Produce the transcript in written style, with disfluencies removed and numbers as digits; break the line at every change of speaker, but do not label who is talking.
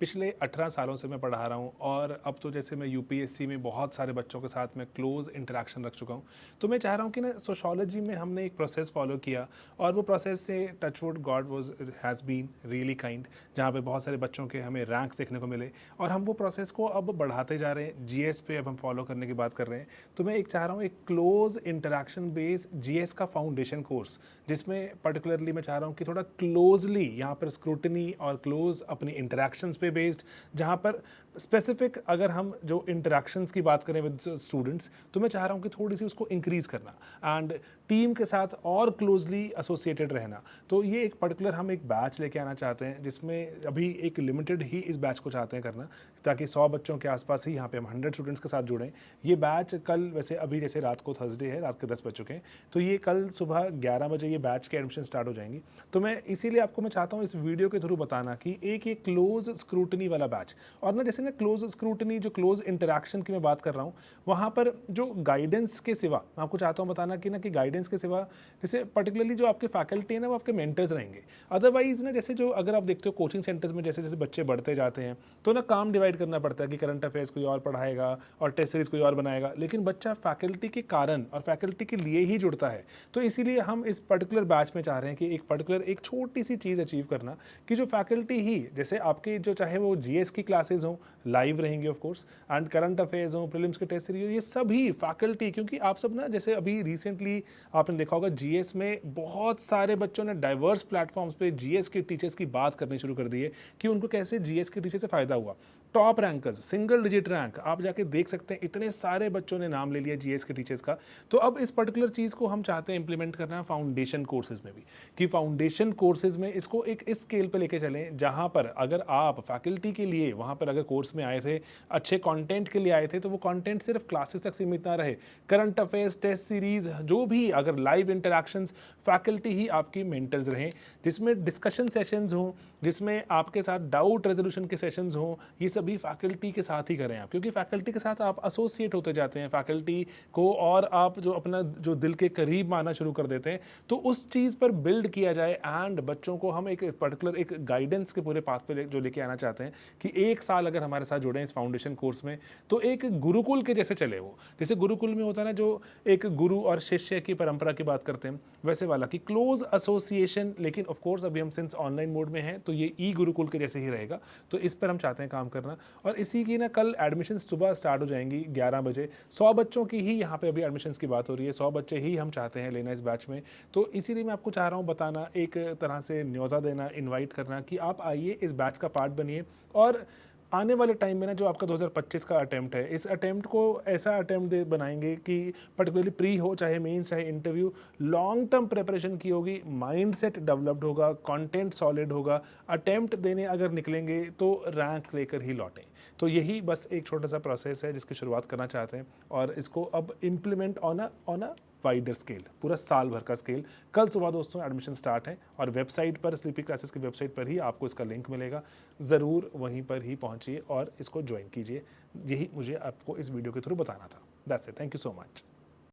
पिछले 18 सालों से मैं पढ़ा रहा हूँ और अब तो जैसे मैं यूपीएससी में बहुत सारे बच्चों के साथ में क्लोज इंटरेक्शन रख चुका हूँ। तो मैं चाह रहा हूँ कि ना सोशोलॉजी में हमने एक प्रोसेस फॉलो किया और वो प्रोसेस से touch wood god was has been really kind, जहाँ पे बहुत सारे बच्चों के हमें रैंक्स देखने को मिले और हम वो प्रोसेस को अब बढ़ाते जा रहे हैं। जीएस पे अब हम फॉलो करने की बात कर रहे हैं। तो मैं एक चाह रहा हूँ एक क्लोज इंटरेक्शन बेस्ड जीएस का फाउंडेशन कोर्स, जिसमें पर्टिकुलरली मैं चाह रहा हूँ कि थोड़ा क्लोजली यहाँ पर स्क्रूटनी और क्लोज अपनी इंटरेक्शंस पे बेस्ड, जहाँ पर स्पेसिफिक अगर हम जो इंटरेक्शंस की बात करें विद स्टूडेंट्स, तो मैं चाह रहा हूँ कि थोड़ी सी उसको इंक्रीज़ करना एंड टीम के साथ और क्लोजली एसोसिएटेड रहना। तो ये एक पर्टिकुलर हम एक बैच लेके आना चाहते हैं, जिसमें अभी एक लिमिटेड ही इस बैच को चाहते हैं करना, ताकि 100 बच्चों के आसपास ही यहाँ पे हम 100 स्टूडेंट्स के साथ जुड़ें। ये बैच कल, वैसे अभी जैसे रात को थर्सडे है, रात के 10 बज चुके हैं, तो ये कल सुबह 11 बजे ये बैच के एडमिशन स्टार्ट हो जाएंगी। तो मैं इसीलिए आपको मैं चाहता हूँ इस वीडियो के थ्रू बताना कि एक ये क्लोज स्क्रूटनी वाला बैच, और ना जैसे ना क्लोज स्क्रूटनी जो क्लोज इंटरेक्शन की मैं बात कर रहा हूँ, वहाँ पर जो गाइडेंस के सिवा मैं आपको चाहता हूँ बताना कि ना कि गाइडेंस के सिवा जैसे पर्टिकुलरली जो आपके फैकल्टी है ना, वो आपके मेंटर्स रहेंगे। अदरवाइज ना जैसे जो अगर आप देखते हो कोचिंग सेंटर्स में जैसे जैसे बच्चे बढ़ते जाते हैं, तो ना काम डिवाइड करना पड़ता है कि करंट अफेयर्स कोई और पढ़ाएगा और टेस्ट सीरीज कोई और बनाएगा, लेकिन बच्चा फैकल्टी के कारण और फैकल्टी के लिए ही जुड़ता है। तो इसीलिए हम इस पर्टिकुलर बैच में चाह रहे हैं कि एक पर्टिकुलर एक छोटी सी चीज़ अचीव करना, कि जो फैकल्टी ही जैसे आपके जो चाहे वो जीएस की क्लासेज हों, लाइव रहेंगी of course, and current affairs हों, प्रीलिम्स के टेस्ट सीरीज हो, ये सभी फैकल्टी, क्योंकि आप सब ना जैसे अभी रिसेंटली आपने देखा होगा जीएस में बहुत सारे बच्चों ने डाइवर्स प्लेटफॉर्म्स पे जीएस के टीचर्स की बात करनी शुरू कर दी है कि उनको कैसे जीएस के टीचर से फायदा हुआ। Top rankers, single digit rank, आप जाके देख सकते हैं, इतने सारे बच्चों ने नाम ले लिया जीएस के टीचर्स का। तो अब इस पर्टिकुलर चीज़ को हम चाहते हैं इंप्लीमेंट करना फाउंडेशन कोर्सेज में भी, कि फाउंडेशन कोर्सेज में इसको एक इस स्केल पे लेके चलें, जहां पर अगर आप फैकल्टी के लिए वहां पर अगर कोर्स में आए थे, अच्छे कंटेंट के लिए आए थे, तो वो कंटेंट सिर्फ क्लासेस तक सीमित ना रहे। करंट अफेयर्स, टेस्ट सीरीज, जो भी अगर लाइव इंटरेक्शंस, फैकल्टी ही आपकी मेंटर्स रहें, जिसमें डिस्कशन सेशंस हों, जिसमें आपके साथ डाउट रेजोल्यूशन के सेशंस हों, ये सभी फैकल्टी के साथ ही करें आप, क्योंकि फैकल्टी के साथ आप एसोसिएट होते जाते हैं फैकल्टी को, और आप जो अपना जो दिल के करीब माना शुरू कर देते हैं। तो उस चीज़ पर बिल्ड किया जाए एंड बच्चों को हम एक पर्टिकुलर एक गाइडेंस के पूरे पाथ पे जो लेके आना चाहते हैं, कि एक साल अगर हमारे साथ जुड़े इस फाउंडेशन कोर्स में, तो एक गुरुकुल के जैसे चले वो, जैसे गुरुकुल में होता है ना, जो एक गुरु और शिष्य की परंपरा की बात करते हैं, वैसे वाला कि क्लोज एसोसिएशन। लेकिन ऑफ कोर्स अभी हम सिंस ऑनलाइन मोड में हैं, तो ये ई गुरुकुल के जैसे ही रहेगा। तो इस पर हम चाहते हैं काम करना, और इसी की ना कल एडमिशन सुबह स्टार्ट हो जाएंगी 11 बजे। 100 बच्चों की ही यहाँ पे अभी एडमिशन की बात हो रही है, 100 बच्चे ही हम चाहते हैं लेना इस बैच में। तो इसीलिए मैं आपको चाह रहा हूँ बताना, एक तरह से न्योता देना, इन्वाइट करना कि आप आइए, इस बैच का पार्ट बनिए। और आने वाले टाइम में ना जो आपका 2025 का अटेम्प्ट है, इस अटेम्प्ट को ऐसा अटेम्प्ट बनाएंगे कि पर्टिकुलरली प्री हो चाहे मेंस चाहे इंटरव्यू, लॉन्ग टर्म प्रिपरेशन की होगी, माइंडसेट डेवलप्ड होगा, कंटेंट सॉलिड होगा, अटेम्प्ट देने अगर निकलेंगे तो रैंक लेकर ही लौटें। तो यही बस एक छोटा सा प्रोसेस है जिसकी शुरुआत करना चाहते हैं, और इसको अब implement on a wider scale, पूरा साल भर का स्केल। कल सुबह दोस्तों एडमिशन स्टार्ट है, और वेबसाइट पर, स्लीपी क्लासेस की वेबसाइट पर ही आपको इसका लिंक मिलेगा। ज़रूर वहीं पर ही पहुंचिए और इसको ज्वाइन कीजिए। यही मुझे आपको इस वीडियो के थ्रू बताना था। That's it, thank you so much.